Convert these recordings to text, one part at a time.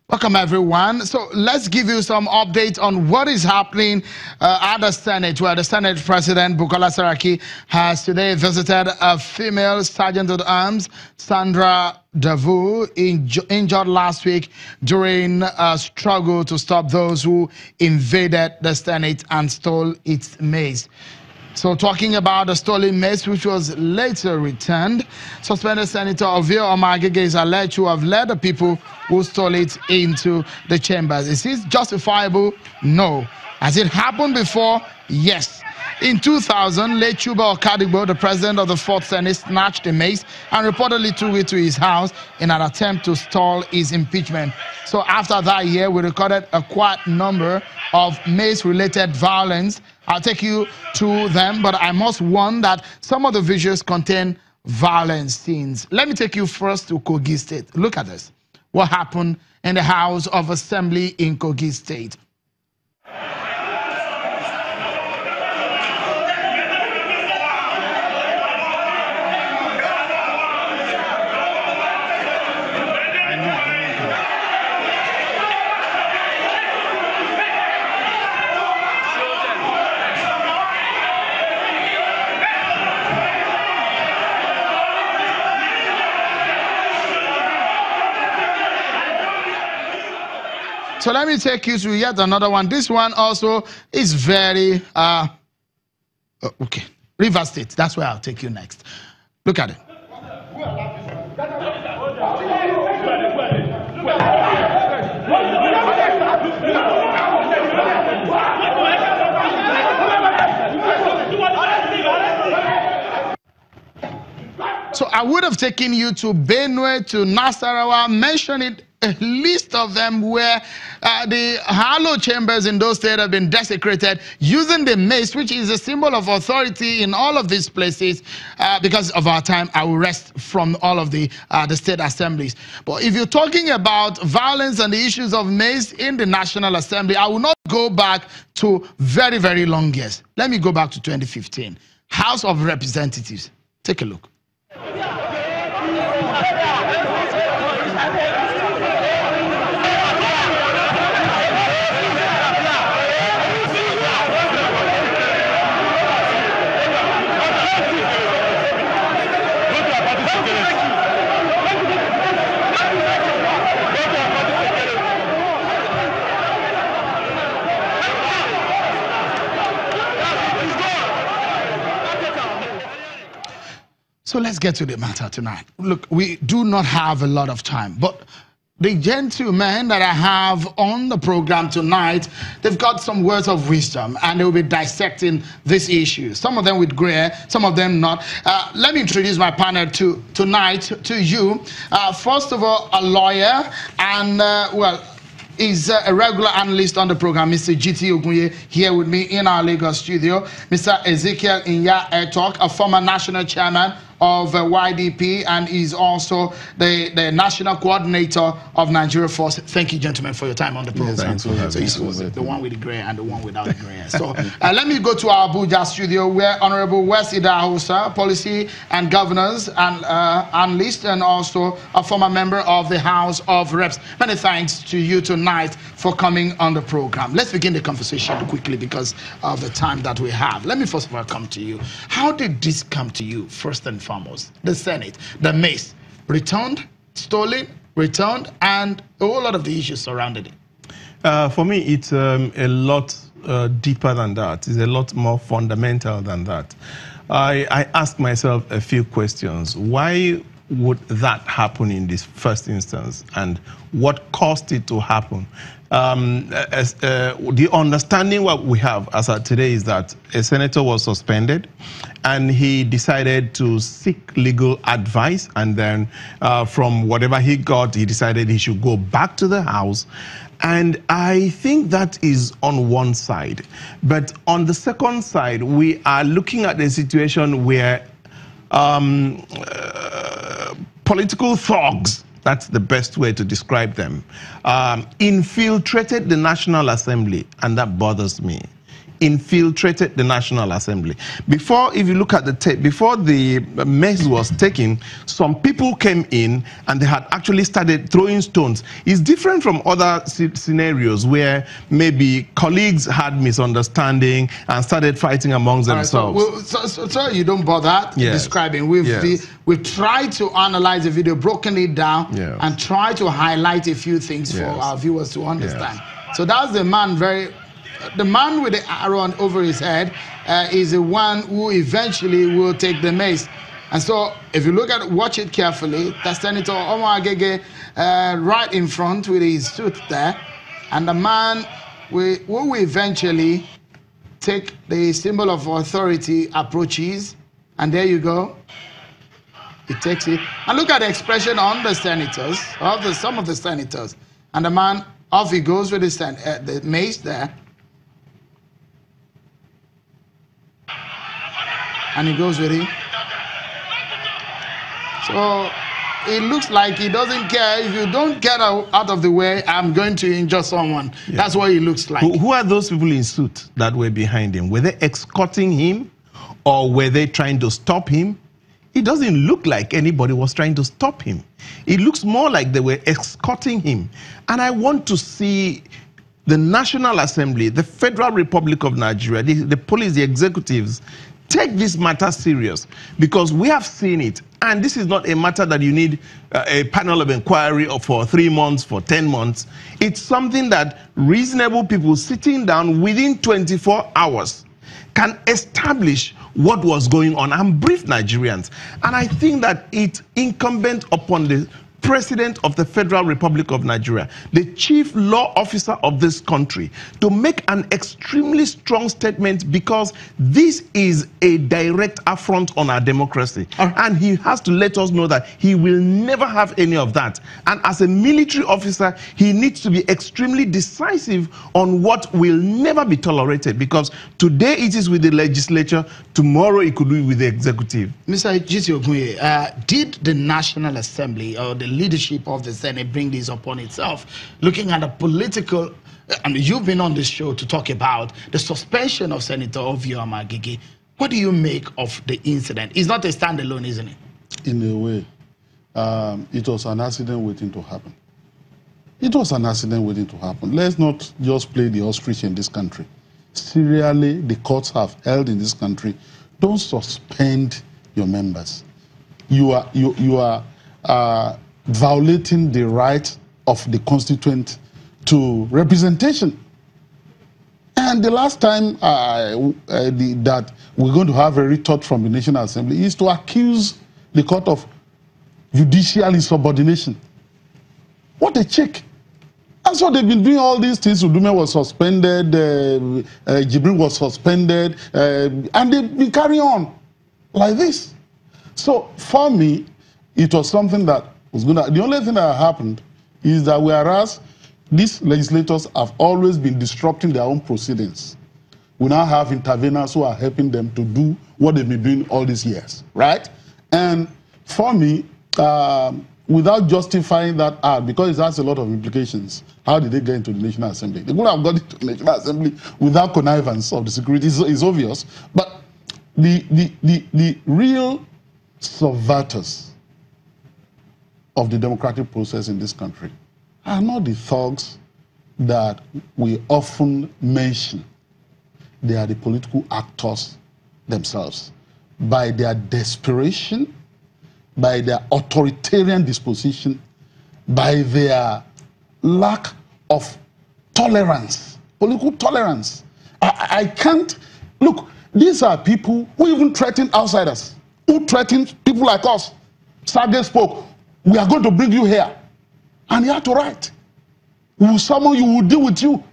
Welcome, everyone. So let's give you some updates on what is happening at the Senate, where the Senate President, Bukola Saraki, has today visited a female sergeant at arms, Sandra Davu, injured last week during a struggle to stop those who invaded the Senate and stole its maize. So talking about the stolen maize, which was later returned, suspended Senator Ovio Omagege is alleged to have led the people who stole it into the chambers. Is this justifiable? No. Has it happened before? Yes. In 2000, late Chuba Okadigbo, the president of the 4th Senate, snatched the maize and reportedly took it to his house in an attempt to stall his impeachment. So after that year, we recorded a quite number of maize-related violence. I'll take you to them, but I must warn that some of the visuals contain violent scenes. Let me take you first to Kogi State. Look at this. What happened in the House of Assembly in Kogi State. So let me take you to yet another one. This one also is very, okay, River State. That's where I'll take you next. Look at it. So I would have taken you to Benue, to Nasarawa, mentioning a list of them where the hollow chambers in those states have been desecrated using the mace, which is a symbol of authority in all of these places. Because of our time, I will rest from all of the state assemblies. But if you're talking about violence and the issues of mace in the National Assembly, I will not go back to very, very long years. Let me go back to 2015. House of Representatives. Take a look. So let's get to the matter tonight. Look, we do not have a lot of time, but the gentlemen that I have on the program tonight, they've got some words of wisdom, and they'll be dissecting this issue. Some of them with gray hair, some of them not. Let me introduce my panel tonight to you. First of all, a lawyer, and well, is a regular analyst on the program, Mr. Jiti here with me in our Lagos studio. Mr. Ezekiel Nya-Etok, a former national chairman of YDP, and is also the national coordinator of Nigeria Force. Thank you, gentlemen, for your time on the program. Yes, so the one with the gray and the one without the gray. So let me go to our Abuja studio, where Honorable West Idahosa, policy and governance and analyst, and also a former member of the House of Reps. Many thanks to you tonight for coming on the program. Let's begin the conversation quickly because of the time that we have. Let me first of all come to you. How did this come to you, first and foremost? The Senate, the mace, returned, stolen, returned, and a whole lot of the issues surrounded it. For me, it's a lot deeper than that. It's a lot more fundamental than that. I ask myself a few questions. Why would that happen in this first instance, and what caused it to happen? The understanding what we have as of today is that a senator was suspended and he decided to seek legal advice, and then from whatever he got, he decided he should go back to the House. And I think that is on one side. But on the second side, we are looking at a situation where political thugs, that's the best way to describe them, infiltrated the National Assembly, and that bothers me. infiltrated the National Assembly. Before, if you look at the tape, before the mess was taken, some people came in and they had actually started throwing stones. It's different from other scenarios where maybe colleagues had misunderstanding and started fighting amongst themselves. Right, so you don't bother describing. We've tried to analyze the video, broken it down, and try to highlight a few things for our viewers to understand. So that's the man, the man with the arrow over his head is the one who eventually will take the mace. And so if you watch it carefully, that's Senator Omar Agege right in front with his suit there. And the man will eventually take the symbol of authority, approaches, and there you go. He takes it. And look at the expression on the senators, some of the senators. And the man, off he goes with the mace there. And he goes with him. So it looks like he doesn't care. If you don't get out of the way, I'm going to injure someone. That's what he looks like. Who are those people in suit that were behind him? Were they escorting him, or were they trying to stop him? It doesn't look like anybody was trying to stop him. It looks more like they were escorting him. And I want to see the National Assembly, the Federal Republic of Nigeria, the police, the executives, take this matter serious, because we have seen it. And this is not a matter that you need a panel of inquiry for 3 months, for 10 months. It's something that reasonable people sitting down within 24 hours can establish what was going on and brief Nigerians. And I think that it's incumbent upon the President of the Federal Republic of Nigeria, the chief law officer of this country, to make an extremely strong statement, because this is a direct affront on our democracy. And he has to let us know that he will never have any of that. And as a military officer, he needs to be extremely decisive on what will never be tolerated, because today it is with the legislature, tomorrow it could be with the executive. Mr. Jiti Ogunye, did the National Assembly or the leadership of the Senate bring this upon itself? Looking at the political, and you've been on this show to talk about the suspension of Senator Omar Agege. What do you make of the incident? It's not a standalone, isn't it? In a way, it was an accident waiting to happen. It was an accident waiting to happen. Let's not just play the ostrich in this country. Serially, the courts have held in this country, don't suspend your members. You are violating the right of the constituent to representation. And the last time that we're going to have a retort from the National Assembly is to accuse the court of judicial insubordination. What a check. That's what they've been doing all these things. Udume was suspended, Jibril was suspended, and they've been carrying on like this. So for me, it was something that was going to... The only thing that happened is that whereas these legislators have always been disrupting their own proceedings, we now have interveners who are helping them to do what they've been doing all these years, right? And for me, without justifying that act, because it has a lot of implications, how did they get into the National Assembly? They could have got into the National Assembly without connivance of the security. It's obvious. But the real subverters of the democratic process in this country are not the thugs that we often mention. They are the political actors themselves. By their desperation, by their authoritarian disposition, by their lack of tolerance, political tolerance. I can't... Look, these are people who even threaten outsiders, who threaten people like us. Sergeant spoke, we are going to bring you here. And he had to write. We will summon you, we will deal with you.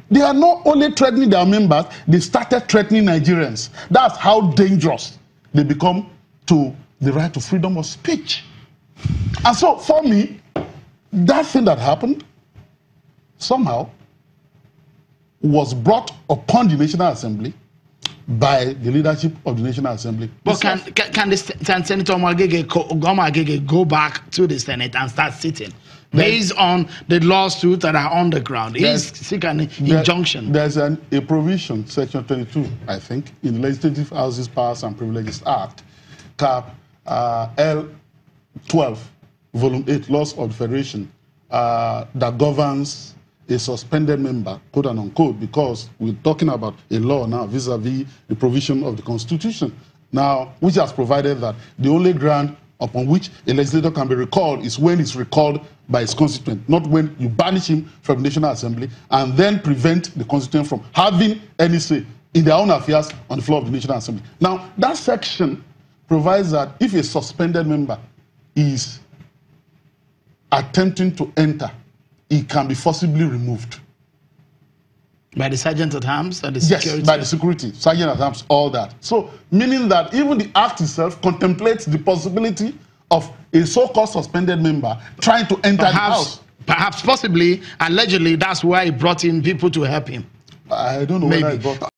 They are not only threatening their members, they started threatening Nigerians. That's how dangerous they become to the right to freedom of speech. And so, for me, that thing that happened somehow was brought upon the National Assembly by the leadership of the National Assembly. But can Senator Omar Agege go back to the Senate and start sitting? based on the lawsuits that are on the ground. He's seeking an injunction. There's a provision, Section 22, I think, in the Legislative Houses Powers and Privileges Act, Cap L12, Volume 8, Laws of the Federation, that governs a suspended member, quote and unquote, because we're talking about a law now vis-a-vis the provision of the Constitution. Now, which has provided that the only ground upon which a legislator can be recalled is when it's recalled by his constituent, not when you banish him from the National Assembly and then prevent the constituent from having any say in their own affairs on the floor of the National Assembly. Now, that section provides that if a suspended member is attempting to enter, he can be forcibly removed. By the sergeant at arms and the security? Yes, by the security, sergeant at arms, all that. So, meaning that even the act itself contemplates the possibility of a so-called suspended member trying to enter the house. Perhaps, possibly, allegedly, that's why he brought in people to help him. I don't know whether he brought